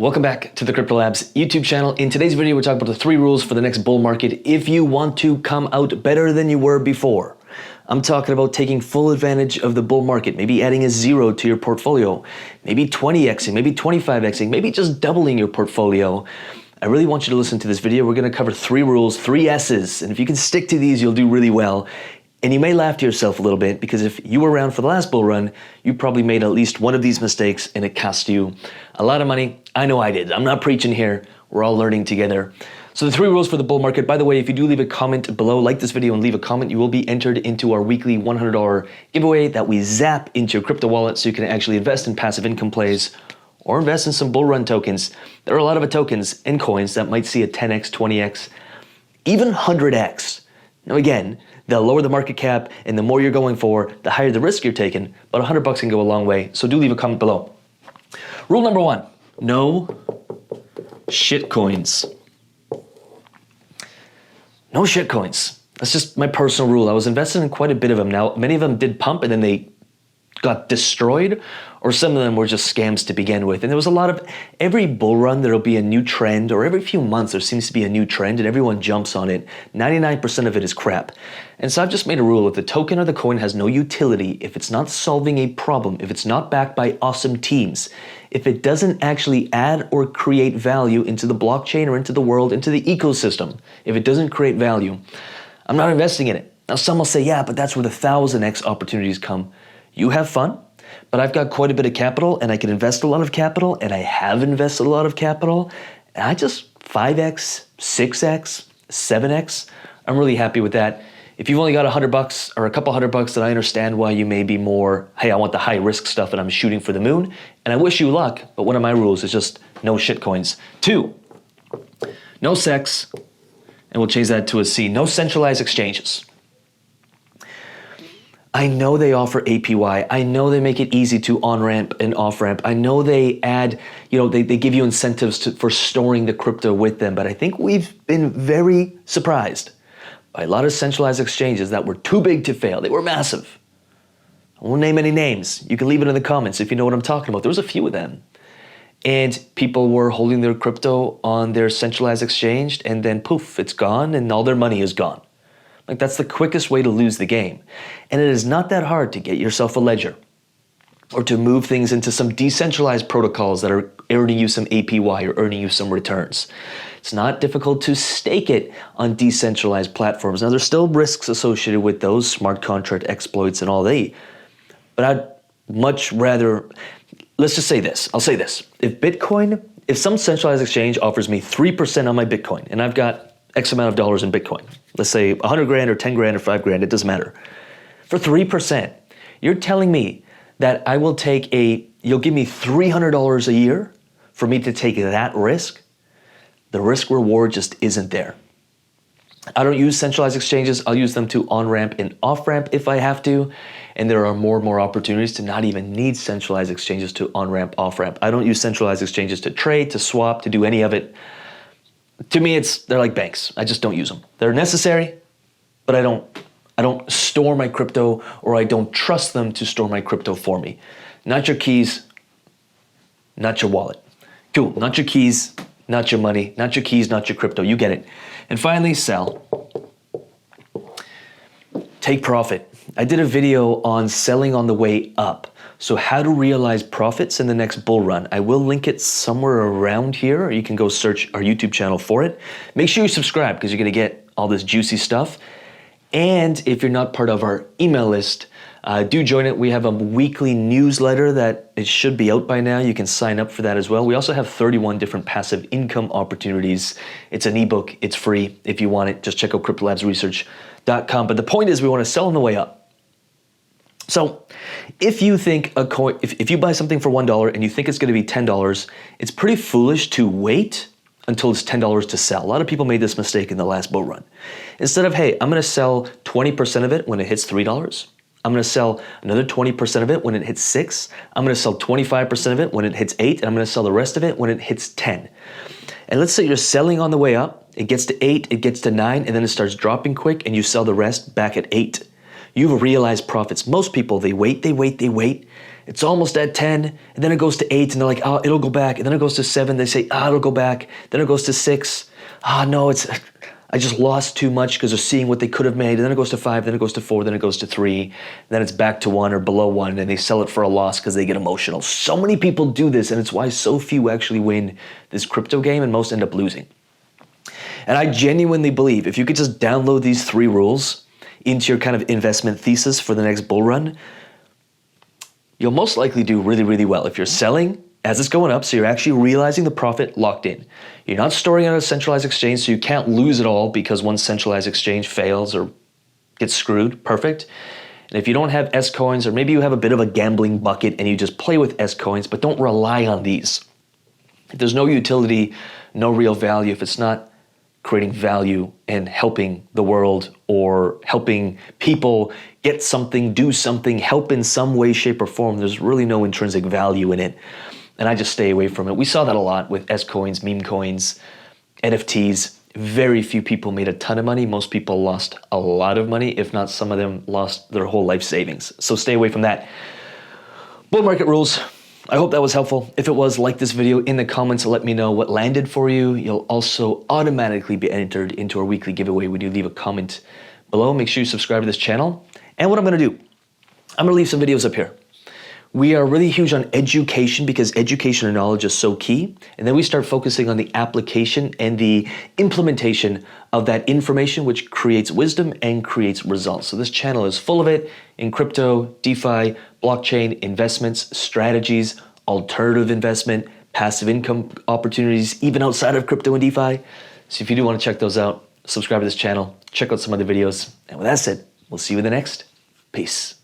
Welcome back to the CryptoLabs YouTube channel. In today's video, we're talking about the 3 rules for the next bull market if you want to come out better than you were before. I'm talking about taking full advantage of the bull market, maybe adding a 0 to your portfolio, maybe 20xing, maybe 25xing, maybe just doubling your portfolio. I really want you to listen to this video. We're going to cover 3 rules, 3 S's, and if you can stick to these, you'll do really well. And you may laugh to yourself a little bit because if you were around for the last bull run, you probably made at least one of these mistakes and it cost you a lot of money. I know I did. I'm not preaching here. We're all learning together. So the 3 rules for the bull market. By the way, if you do leave a comment below, like this video and leave a comment, you will be entered into our weekly $100 giveaway that we zap into your crypto wallet so you can actually invest in passive income plays or invest in some bull run tokens. There are a lot of tokens and coins that might see a 10x, 20x, even 100x. Now again, the lower the market cap and the more you're going for, the higher the risk you're taking, but $100 can go a long way. So do leave a comment below. Rule number 1, no shitcoins. No shitcoins. That's just my personal rule. I was invested in quite a bit of them. Now, many of them did pump and then they got destroyed, or some of them were just scams to begin with. And there was a lot of, every bull run there'll be a new trend, or every few months there seems to be a new trend and everyone jumps on it. 99% of it is crap. And so I've just made a rule: if the token or the coin has no utility, if it's not solving a problem, if it's not backed by awesome teams, if it doesn't actually add or create value into the blockchain or into the world, into the ecosystem, if it doesn't create value, I'm not investing in it. Now some will say, yeah, but that's where the 1000x opportunities come. You have fun, but I've got quite a bit of capital and I can invest a lot of capital, and I have invested a lot of capital, and I just 5x, 6x, 7x. I'm really happy with that. If you've only got $100 or a couple $100, then I understand why you may be more, hey, I want the high risk stuff and I'm shooting for the moon, and I wish you luck, but one of my rules is just no shitcoins. 2, no sex, and we'll change that to a C, no centralized exchanges. I know they offer APY. I know they make it easy to on-ramp and off-ramp. I know they add, they give you incentives for storing the crypto with them, but I think we've been very surprised by a lot of centralized exchanges that were too big to fail. They were massive. I won't name any names. You can leave it in the comments if you know what I'm talking about. There was a few of them. And people were holding their crypto on their centralized exchange, and then poof, it's gone and all their money is gone. Like, that's the quickest way to lose the game. And it is not that hard to get yourself a ledger or to move things into some decentralized protocols that are earning you some APY or earning you some returns. It's not difficult to stake it on decentralized platforms. Now, there's still risks associated with those, smart contract exploits and all that. But I'd much rather, let's just say this. I'll say this. If some centralized exchange offers me 3% on my Bitcoin, and I've got X amount of dollars in Bitcoin, let's say 100 grand or 10 grand or 5 grand, it doesn't matter. For 3%, you're telling me that you'll give me $300 a year for me to take that risk? The risk reward just isn't there. I don't use centralized exchanges. I'll use them to on-ramp and off-ramp if I have to. And there are more and more opportunities to not even need centralized exchanges to on-ramp, off-ramp. I don't use centralized exchanges to trade, to swap, to do any of it. To me, they're like banks. I just don't use them. They're necessary, but I don't store my crypto, or I don't trust them to store my crypto for me. Not your keys, not your wallet. Cool, not your keys, not your money, not your keys, not your crypto. You get it. And finally, sell. Take profit. I did a video on selling on the way up. So how to realize profits in the next bull run. I will link it somewhere around here, or you can go search our YouTube channel for it. Make sure you subscribe because you're gonna get all this juicy stuff. And if you're not part of our email list, do join it. We have a weekly newsletter that it should be out by now. You can sign up for that as well. We also have 31 different passive income opportunities. It's an ebook, it's free. If you want it, just check out CryptoLabsResearch.com. But the point is, we wanna sell on the way up. So if you think a coin, if you buy something for $1 and you think it's going to be $10, it's pretty foolish to wait until it's $10 to sell. A lot of people made this mistake in the last bull run. Instead of, hey, I'm going to sell 20% of it when it hits $3. I'm going to sell another 20% of it when it hits $6. I'm going to sell 25% of it when it hits $8, and I'm going to sell the rest of it when it hits $10. And let's say you're selling on the way up. It gets to 8, it gets to 9, and then it starts dropping quick, and you sell the rest back at 8. You've realized profits. Most people, they wait, it's almost at 10, and then it goes to 8, and they're like, oh, it'll go back, and then it goes to 7, they say, it'll go back, then it goes to 6, no, I just lost too much because they're seeing what they could have made, and then it goes to 5, then it goes to 4, then it goes to 3, and then it's back to 1 or below 1, and they sell it for a loss because they get emotional. So many people do this, and it's why so few actually win this crypto game, and most end up losing. And I genuinely believe if you could just download these 3 rules into your kind of investment thesis for the next bull run, you'll most likely do really, really well. If you're selling as it's going up, so you're actually realizing the profit locked in. You're not storing it on a centralized exchange, so you can't lose it all because one centralized exchange fails or gets screwed. Perfect. And if you don't have S coins, or maybe you have a bit of a gambling bucket and you just play with S coins, but don't rely on these. If there's no utility, no real value, if it's not creating value and helping the world or helping people get something, do something, help in some way, shape, or form, there's really no intrinsic value in it. And I just stay away from it. We saw that a lot with S coins, meme coins, NFTs. Very few people made a ton of money. Most people lost a lot of money. If not, some of them lost their whole life savings. So stay away from that. Bull market rules. I hope that was helpful. If it was, like this video in the comments and let me know what landed for you. You'll also automatically be entered into our weekly giveaway when you leave a comment below. Make sure you subscribe to this channel. And what I'm gonna do, I'm gonna leave some videos up here. We are really huge on education because education and knowledge is so key. And then we start focusing on the application and the implementation of that information, which creates wisdom and creates results. So this channel is full of it in crypto, DeFi, blockchain, investments, strategies, alternative investment, passive income opportunities, even outside of crypto and DeFi. So if you do want to check those out, subscribe to this channel, check out some other videos. And with that said, we'll see you in the next. Peace.